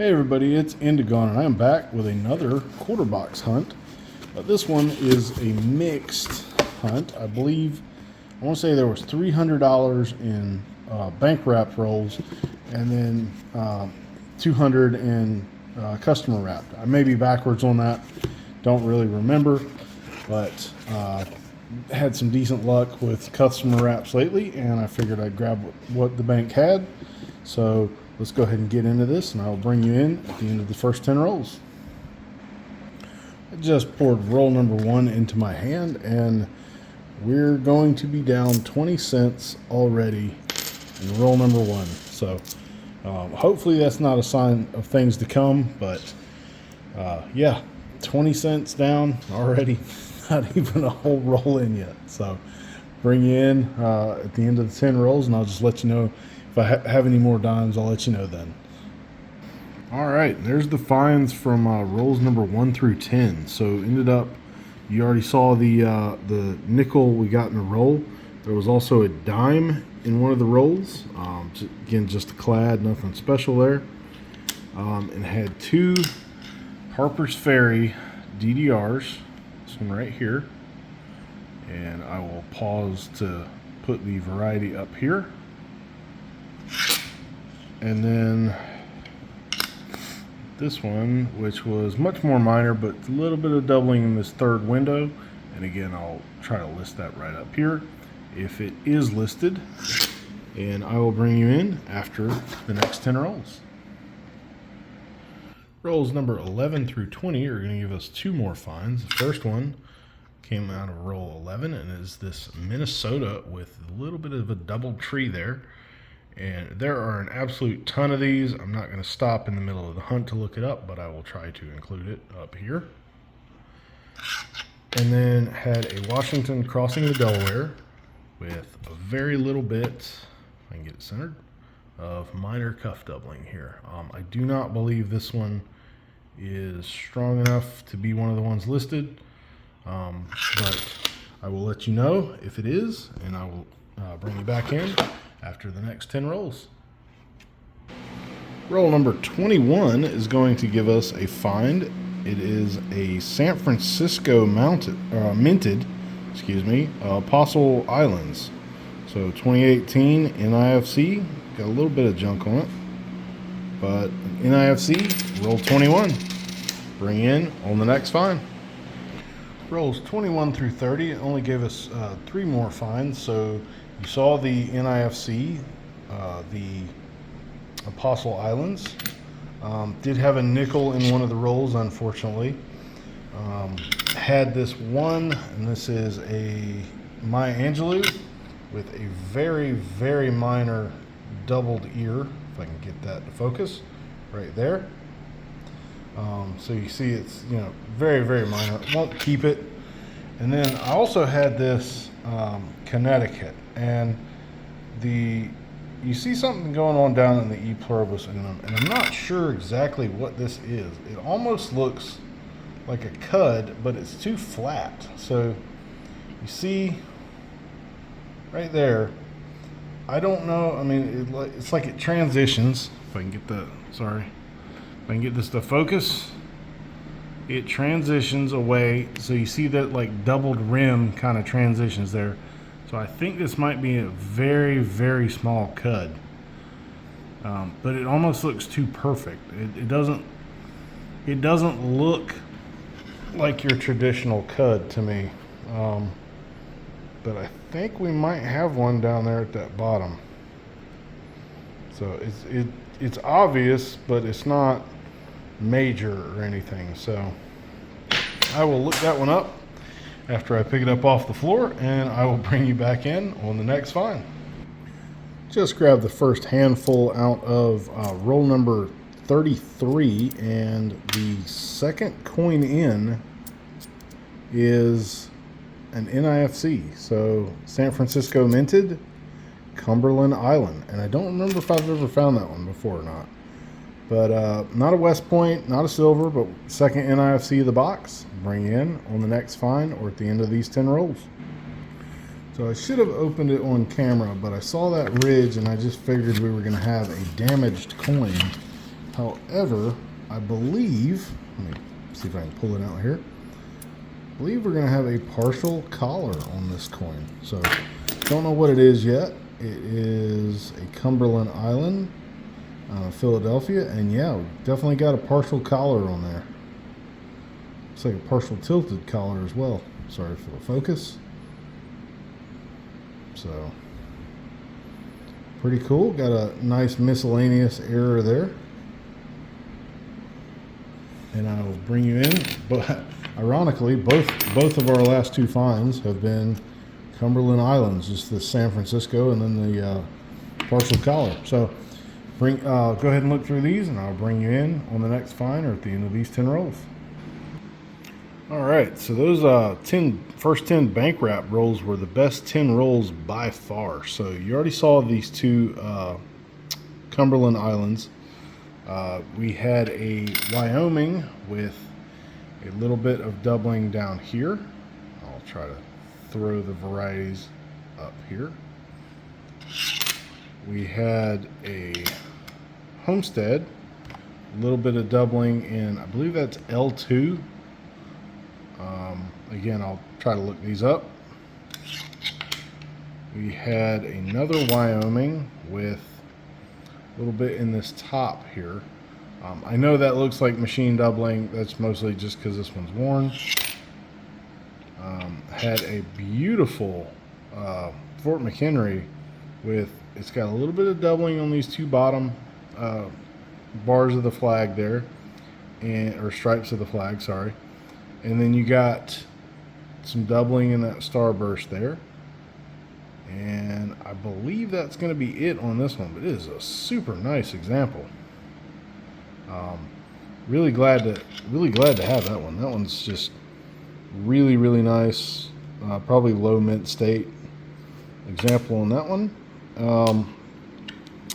Hey everybody, it's Indigon and I'm back with another quarter box hunt. This one is a mixed hunt. I want to say there was $300 in bank wrap rolls and then 200 in customer wrapped. I may be backwards on that, don't really remember, but had some decent luck with customer wraps lately and I figured I'd grab what the bank had. So let's go ahead and get into this, and I'll bring you in at the end of the first 10 rolls. I just poured roll number 1 into my hand, and we're going to be down 20 cents already in roll number 1. So hopefully that's not a sign of things to come, but yeah, 20 cents down already, not even a whole roll in yet. So bring you in at the end of the 10 rolls, and I'll just let you know. If I have any more dimes, I'll let you know then. All right, there's the finds from rolls number 1 through 10. So ended up, you already saw the nickel we got in a roll. There was also a dime in one of the rolls. Again, just a clad, nothing special there. And had 2 Harper's Ferry DDRs. This one right here. And I will pause to put the variety up here. And then this one, which was much more minor, but a little bit of doubling in this third window. And again, I'll try to list that right up here if it is listed. And I will bring you in after the next 10 rolls. Rolls number 11 through 20 are going to give us 2 more finds. The first one came out of roll 11 and is this Minnesota with a little bit of a double tree there. And there are an absolute ton of these. I'm not going to stop in the middle of the hunt to look it up, but I will try to include it up here. And then had a Washington crossing the Delaware with a very little bit, if I can get it centered, of minor cuff doubling here. I do not believe this one is strong enough to be one of the ones listed, but I will let you know if it is, and I will bring you back in after the next 10 rolls. Roll number 21 is going to give us a find. It is a San Francisco minted, Apostle Islands. So 2018 NIFC, got a little bit of junk on it, but NIFC, roll 21. Bring in on the next find. Rolls 21 through 30 only gave us 3 more finds. So you saw the NIFC, the Apostle Islands. Did have a nickel in one of the rolls, unfortunately. Had this one, and this is a Maya Angelou with a very, very minor doubled ear, if I can get that to focus, right there. So you see it's, very, very minor. Won't keep it. And then I also had this Connecticut, and you see something going on down in the E pluribus unum, and I'm not sure exactly what this is. It almost looks like a cud, but it's too flat. So you see right there, I don't know. I mean, it's like it transitions. If I can get that, sorry. If I can get this to focus, it transitions away. So you see that like doubled rim kind of transitions there. So I think this might be a very, very small cud. But it almost looks too perfect. It doesn't look like your traditional cud to me. But I think we might have one down there at that bottom. So it's obvious, but it's not major or anything. So I will look that one up after I pick it up off the floor, and I will bring you back in on the next find. Just grab the first handful out of roll number 33, and the second coin in is an NIFC. So San Francisco minted, Cumberland Island. And I don't remember if I've ever found that one before or not. But not a West Point, not a silver, but second NIFC of the box. Bring in on the next find or at the end of these 10 rolls. So I should have opened it on camera, but I saw that ridge and I just figured we were going to have a damaged coin However, I believe, let me see if I can pull it out here. I believe we're going to have a partial collar on this coin. So, don't know what it is yet. It is a Cumberland Island, Philadelphia, and yeah, we definitely got a partial collar on there. Looks like a partial tilted collar as well. Sorry for the focus. So, pretty cool. Got a nice miscellaneous error there. And I will bring you in. But ironically, both of our last two finds have been Cumberland Islands, just the San Francisco and then the partial collar. So go ahead and look through these, and I'll bring you in on the next find or at the end of these 10 rolls. All right, so those first 10 bank wrap rolls were the best 10 rolls by far. So you already saw these two Cumberland Islands. We had a Wyoming with a little bit of doubling down here. I'll try to throw the varieties up here. We had a Homestead, a little bit of doubling in, I believe that's L2. Again, I'll try to look these up. We had another Wyoming with a little bit in this top here. I know that looks like machine doubling. That's mostly just because this one's worn. Had a beautiful Fort McHenry with, it's got a little bit of doubling on these two bottom bars of the flag there, or stripes of the flag, sorry. And then you got some doubling in that starburst there. And I believe that's going to be it on this one, but it is a super nice example. Really glad to have that one. That one's just really, really nice. Probably low mint state example on that one.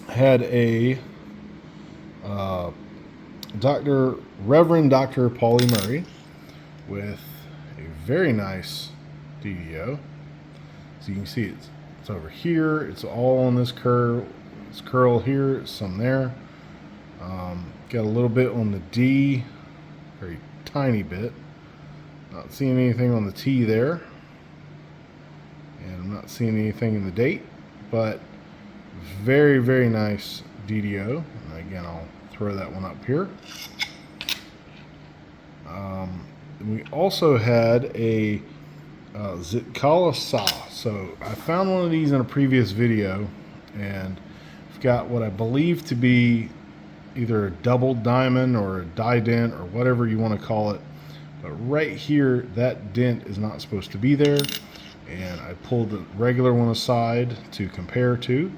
Had a Reverend Dr. Paulie Murray with a very nice DDO. So you can see it's over here. It's all on this curl. It's curl here, some there. Got a little bit on the D, very tiny bit. Not seeing anything on the T there. And I'm not seeing anything in the date, but very, very nice DDO. And again, I'll throw that one up here. We also had a Zitkala Sa. So I found one of these in a previous video, and I've got what I believe to be either a double diamond or a die dent or whatever you want to call it. But right here, that dent is not supposed to be there. And I pulled the regular one aside to compare to.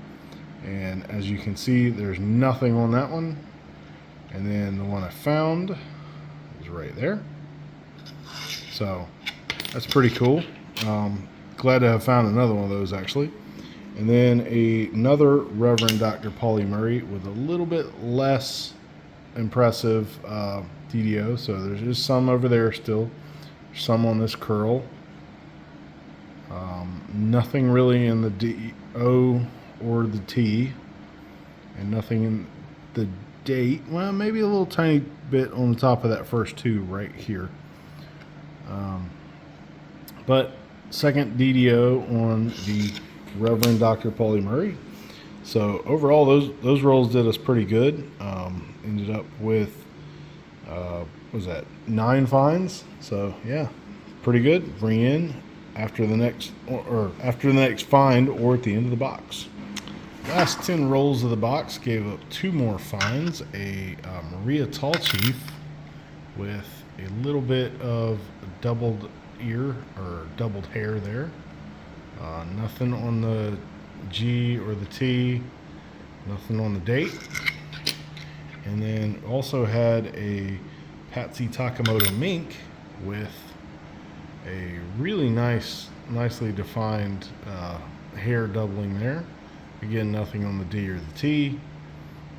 And as you can see, there's nothing on that one. And then the one I found is right there. So that's pretty cool. Glad to have found another one of those actually. And then another Reverend Dr. Paulie Murray with a little bit less impressive DDO. So there's just some over there still. Some on this curl. Nothing really in the DO or the T. And nothing in the date. Well, maybe a little tiny bit on the top of that first two right here. But second DDO on the Reverend Dr. Paulie Murray. So overall, those rolls did us pretty good. Ended up with what was that, 9 finds? So yeah, pretty good. Bring in after the next find or at the end of the box. Last 10 rolls of the box gave up 2 more finds. A Maria Tall Chief with a little bit of doubled ear or doubled hair there. Nothing on the G or the T, nothing on the date. And then also had a Patsy Takamoto mink with a really nicely defined hair doubling there. Again, nothing on the D or the T,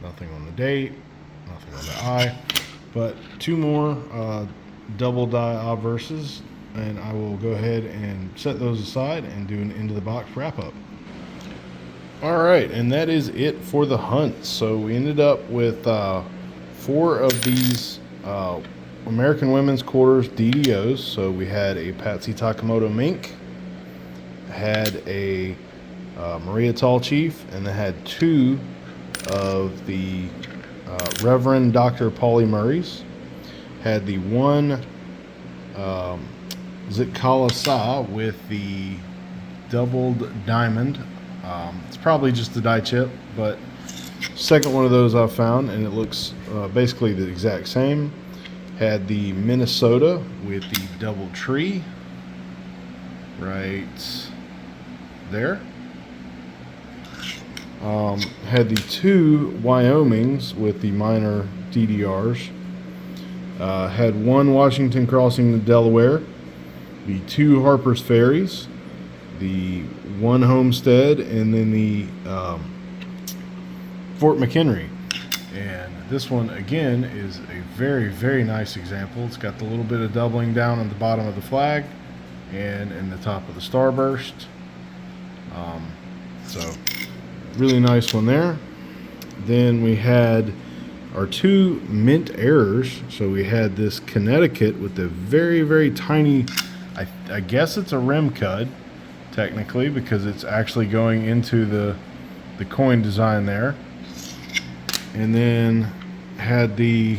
nothing on the date, nothing on the I. But 2 more double die obverses, and I will go ahead and set those aside and do an into the box wrap up. All right, and that is it for the hunt. So we ended up with 4 of these American Women's Quarters DDOs. So we had a Patsy Takamoto mink, had a Maria Tall Chief, and they had 2 of the Reverend Dr. Polly Murray's. Had the one Zitkala Sa with the doubled diamond. It's probably just the die chip, but second one of those I found, and it looks basically the exact same. Had the Minnesota with the double tree right there. Had the 2 Wyomings with the minor DDRs. Had 1 Washington crossing the Delaware, the 2 Harper's Ferries, the 1 Homestead, and then the Fort McHenry. And this one again is a very, very nice example. It's got the little bit of doubling down on the bottom of the flag and in the top of the starburst. So really nice one there. Then we had our 2 mint errors. So we had this Connecticut with the very, very tiny, I guess it's a rim cud technically, because it's actually going into the coin design there. And then had the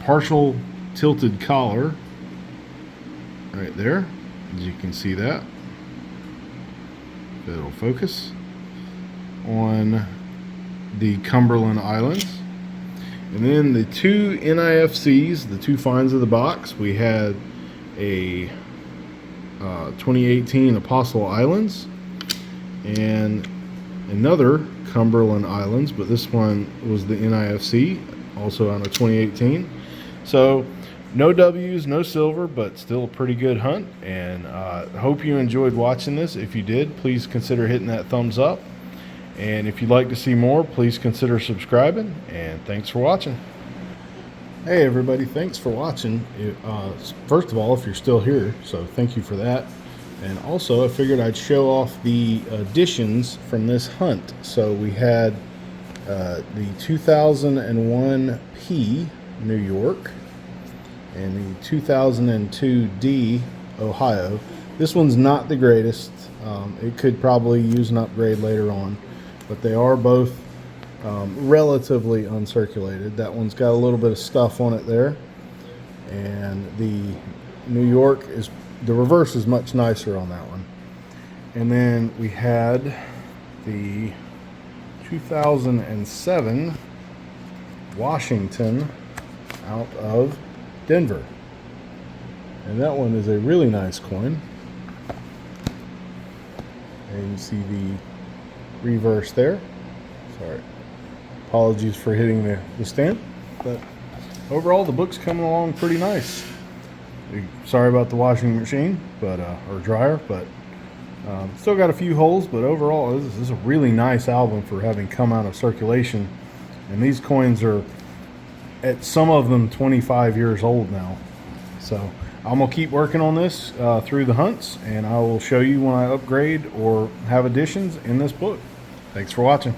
partial tilted collar right there, as you can see that. If it'll focus on the Cumberland Islands. And then the 2 NIFCs, the 2 finds of the box. We had a 2018 Apostle Islands and another Cumberland Islands, but this one was the NIFC, also on a 2018. So no W's, no silver, but still a pretty good hunt. And hope you enjoyed watching this. If you did, please consider hitting that thumbs up. And if you'd like to see more, please consider subscribing. And thanks for watching. Hey everybody, thanks for watching. First of all, if you're still here, so thank you for that. And also, I figured I'd show off the additions from this hunt. So we had the 2001 P New York and the 2002 D Ohio. This one's not the greatest. It could probably use an upgrade later on, but they are both relatively uncirculated. That one's got a little bit of stuff on it there, and the New York is, the reverse is much nicer on that one. And then we had the 2007 Washington out of Denver, and that one is a really nice coin. And you see the reverse there. Sorry, apologies for hitting the stamp, but overall the book's coming along pretty nice. Sorry about the washing machine, but or dryer, but still got a few holes. But overall, this is a really nice album for having come out of circulation. And these coins are, at some of them, 25 years old now. So I'm gonna keep working on this through the hunts, and I will show you when I upgrade or have additions in this book. Thanks for watching.